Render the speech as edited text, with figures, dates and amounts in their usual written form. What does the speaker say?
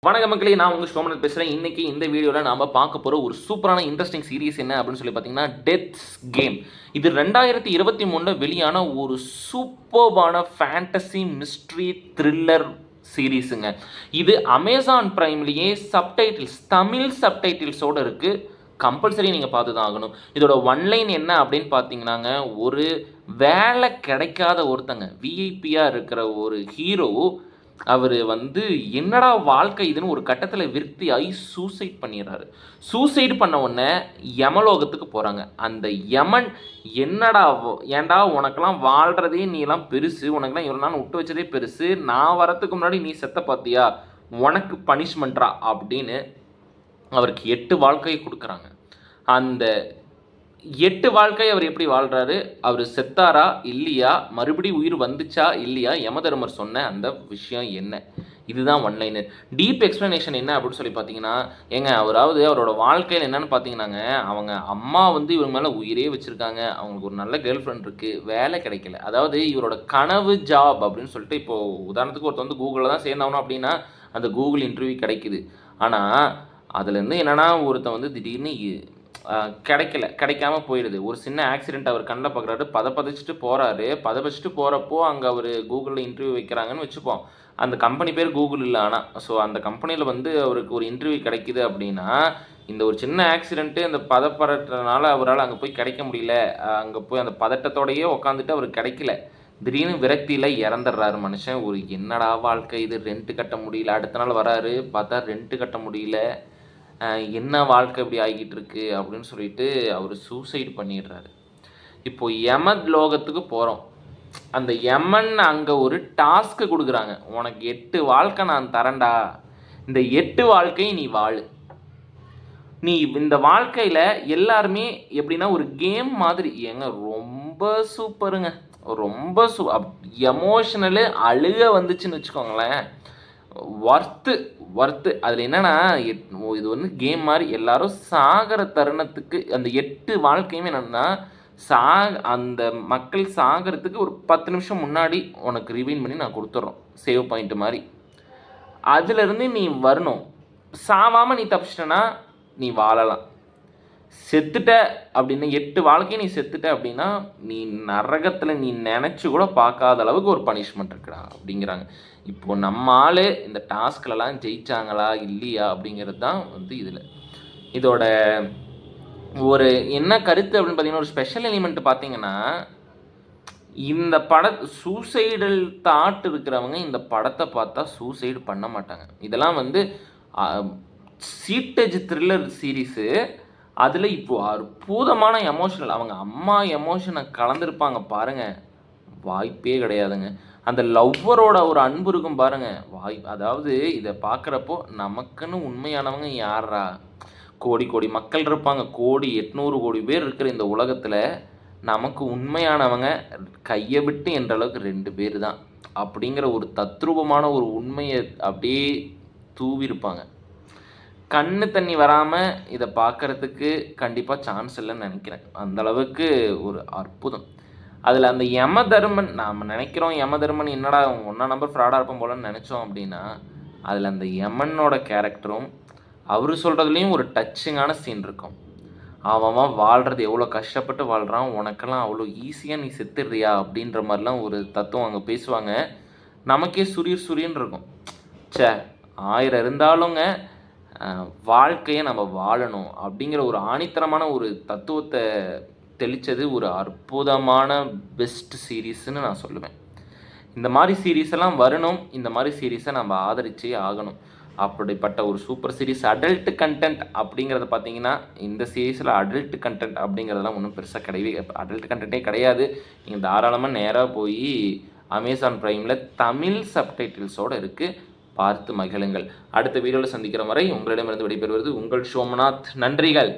வணக்கம் மக்களே, நான் உங்கள் சோமநாத் பேசுகிறேன். இன்றைக்கி இந்த வீடியோவில் நாம் பார்க்க போகிற ஒரு சூப்பரான இன்ட்ரெஸ்டிங் சீரிஸ் என்ன அப்படின்னு சொல்லி பார்த்தீங்கன்னா, டெத்ஸ் கேம். இது 2023 வெளியான ஒரு சூப்பர்பான ஃபேண்டசி மிஸ்ட்ரி த்ரில்லர் சீரீஸுங்க. இது அமேசான் ப்ரைம்லேயே சப்டைட்டில்ஸ், தமிழ் சப்டைட்டில்ஸோடு இருக்குது. கம்பல்சரி நீங்கள் பார்த்து தான் ஆகணும். இதோட ஒன்லைன் என்ன அப்படின்னு பார்த்தீங்கன்னாங்க, ஒரு வேலை கிடைக்காத ஒருத்தங்க விஐபியாக இருக்கிற ஒரு ஹீரோ, அவர் என்னடா வாழ்க்கை இதுன்னு ஒரு கட்டத்தில் விருத்தியாகி சூசைட் பண்ணிடுறாரு. சூசைடு பண்ண உடனே யமலோகத்துக்கு போகிறாங்க. அந்த யமன் என்னடா ஏன்டா உனக்கெல்லாம் வாழ்கிறதே நீலாம் பெருசு, உனக்கெல்லாம் இவ்வளோ நாள் விட்டு வச்சதே பெருசு, நான் வரத்துக்கு முன்னாடி நீ செத்த பார்த்தியா, உனக்கு பனிஷ்மெண்ட்ரா அப்படின்னு அவருக்கு 8 வாழ்க்கையை கொடுக்குறாங்க. அந்த 8 வாழ்க்கை அவர் எப்படி வாழ்கிறாரு, அவர் செத்தாரா இல்லையா, மறுபடியும் உயிர் வந்துச்சா இல்லையா, யமதர்மர் சொன்ன அந்த விஷயம் என்ன, இதுதான் ஒன்லைனர். டீப் எக்ஸ்ப்ளனேஷன் என்ன அப்படின்னு சொல்லி பார்த்தீங்கன்னா, அவரோட வாழ்க்கையில் என்னென்னு பார்த்தீங்கன்னாங்க, அவங்க அம்மா இவங்க மேலே உயிரே வச்சுருக்காங்க. அவங்களுக்கு ஒரு நல்ல கேர்ள் ஃப்ரெண்ட் இருக்குது, வேலை கிடைக்கல. அதாவது இவரோட கனவு ஜாப் அப்படின்னு சொல்லிட்டு, இப்போது உதாரணத்துக்கு ஒருத்தர் கூகுளில் தான் சேர்ந்தாகணும் அப்படின்னா அந்த கூகுள் இன்டர்வியூ கிடைக்குது. ஆனால் அதுலேருந்து என்னென்னா ஒருத்தன் திடீர்னு கிடைக்காம போயிடுது. ஒரு சின்ன ஆக்சிடெண்ட் அவர் கண்ணில் பார்க்குறாரு, பதச்சிட்டு போகிறாரு. பதச்சிட்டு போகிறப்போ அங்கே அவர் கூகுளில் இன்டர்வியூ வைக்கிறாங்கன்னு வச்சுப்போம். அந்த கம்பெனி பேர் கூகுள் இல்லை. ஆனால் அந்த கம்பெனியில் அவருக்கு ஒரு இன்டர்வியூ கிடைக்குது அப்படின்னா, இந்த ஒரு சின்ன ஆக்சிடெண்ட்டு இந்த பதப்படுறதுனால அவரால் அங்கே போய் கிடைக்க முடியல. அங்கே போய் அந்த பதட்டத்தோடையே உட்காந்துட்டு அவருக்கு கிடைக்கல. திடீர்னு விரக்தியில் இறந்துடுறாரு மனுஷன். ஒரு என்னடா வாழ்க்கை இது, ரெண்ட்டு கட்ட முடியல. அடுத்த நாள் வராரு, பார்த்தா ரெண்ட்டு கட்ட முடியல, என்ன வாழ்க்கை இப்படி ஆகிட்டு இருக்கு அப்படின்னு சொல்லிட்டு அவர் சூசைடு பண்ணிடுறாரு. இப்போ யமன் லோகத்துக்கு போகிறோம். அந்த யமன் அங்கே ஒரு டாஸ்க்கு கொடுக்குறாங்க, உனக்கு 8 வாழ்க்கை நான் தரேன்டா, இந்த 8 வாழ்க்கையை நீ வாழு. நீ இந்த வாழ்க்கையில் எல்லாருமே எப்படின்னா ஒரு கேம் மாதிரி. ரொம்ப சூப்பருங்க, ரொம்ப எமோஷனலு அழுக வந்துச்சுன்னு வச்சுக்கோங்களேன். ஒர்த்து. அதில் என்னென்னா, இது கேம் மாதிரி. எல்லாரும் சாகிற தருணத்துக்கு அந்த 8 வாழ்க்கையுமே என்னென்னா, அந்த மக்கள் சாகிறதுக்கு ஒரு 10 நிமிஷம் முன்னாடி உனக்கு ரிவைன் பண்ணி நான் கொடுத்துட்றோம், சேவ் பாயிண்ட் மாதிரி. அதிலிருந்து நீ வரணும். சாவாமல் நீ தப்பிச்சிட்டனா நீ வாழலாம். செத்துட்ட அப்படின்னா 8 வாழ்க்கையை நீ செத்துட்ட அப்படின்னா, நீ நரகத்தில் நீ நினச்சி கூட பார்க்காத அளவுக்கு ஒரு பனிஷ்மெண்ட் இருக்குடா அப்படிங்கிறாங்க. இப்போது நம்ம ஆள் இந்த டாஸ்கிலலாம் ஜெயிச்சாங்களா இல்லையா அப்படிங்கிறது தான் இதில் இதோட ஒரு என்ன கருத்து அப்படின்னு பார்த்தீங்கன்னா, ஒரு ஸ்பெஷல் எலிமெண்ட் பார்த்தீங்கன்னா, இந்த சூசைடல் தாட் இருக்கிறவங்க இந்த படத்தை பார்த்தா சூசைடு பண்ண மாட்டாங்க. இதெல்லாம் சீட்டேஜ் த்ரில்லர் சீரீஸு. அதில் இப்போது அற்புதமான எமோஷனல், அவங்க அம்மா எமோஷனை கலந்துருப்பாங்க பாருங்கள், வாய்ப்பே கிடையாதுங்க. அந்த லவ்வரோட ஒரு அன்பு இருக்கும் பாருங்கள், அதாவது இதை பார்க்குறப்போ நமக்குன்னு உண்மையானவங்க யாரா, கோடி மக்கள் இருப்பாங்க, 800 கோடி பேர் இருக்கிற இந்த உலகத்தில் நமக்கு உண்மையானவங்க கையை விட்டு என்ற அளவுக்கு 2 பேர் தான் அப்படிங்கிற ஒரு தத்ரூபமான ஒரு உண்மையை அப்படியே தூவிருப்பாங்க. கண்ணு தண்ணி வராமல் இதை பார்க்குறதுக்கு கண்டிப்பாக சான்ஸ் இல்லைன்னு நினைக்கிறேன். அந்தளவுக்கு ஒரு அற்புதம். அதில் அந்த யமதர்மன், நாம் நினைக்கிறோம் யமதர்மன் என்னடா 1 நம்பர் ஃப்ராடாக இருப்போம் போலன்னு நினச்சோம் அப்படின்னா, அதில் அந்த யமனோட கேரக்டரும் அவர் சொல்கிறதுலேயும் ஒரு டச்சிங்கான சீன் இருக்கும். அவன் வாழ்கிறது எவ்வளோ கஷ்டப்பட்டு வாழ்கிறான், உனக்கெல்லாம் அவ்வளோ ஈஸியாக நீ செத்துடுறியா அப்படின்ற மாதிரிலாம் ஒரு தத்துவம் அங்கே பேசுவாங்க. நமக்கே சுரியன்னு இருக்கும். 1000 இருந்தாலுங்க வாழ்க்கையை நம்ம வாழணும் அப்படிங்கிற ஒரு ஆணித்தரமான ஒரு தத்துவத்தை தெளித்தது ஒரு அற்புதமான பெஸ்ட் சீரீஸ்ன்னு நான் சொல்லுவேன். இந்த மாதிரி சீரீஸ் எல்லாம் வரணும், இந்த மாதிரி சீரீஸை நம்ம ஆதரிச்சே ஆகணும். அப்படிப்பட்ட ஒரு சூப்பர் சீரீஸ். அடல்ட் கண்டென்ட் அப்படிங்கிறத பார்த்தீங்கன்னா, இந்த சீரீஸில் அடல்ட் கண்டென்ட் அப்படிங்கிறதெல்லாம் ஒன்றும் பெருசாக அடல்ட் கண்டென்ட்டே கிடையாது. நீங்கள் தாராளமாக நேராக போய் அமேசான் ப்ரைமில் தமிழ் சப்டைட்டில்ஸோடு இருக்குது, பார்த்து மகிழுங்கள். அடுத்த வீடியோவில் சந்திக்கிற வரை உங்களிடமிருந்து விடைபெறுவது உங்கள் சோமநாத். நன்றிகள்.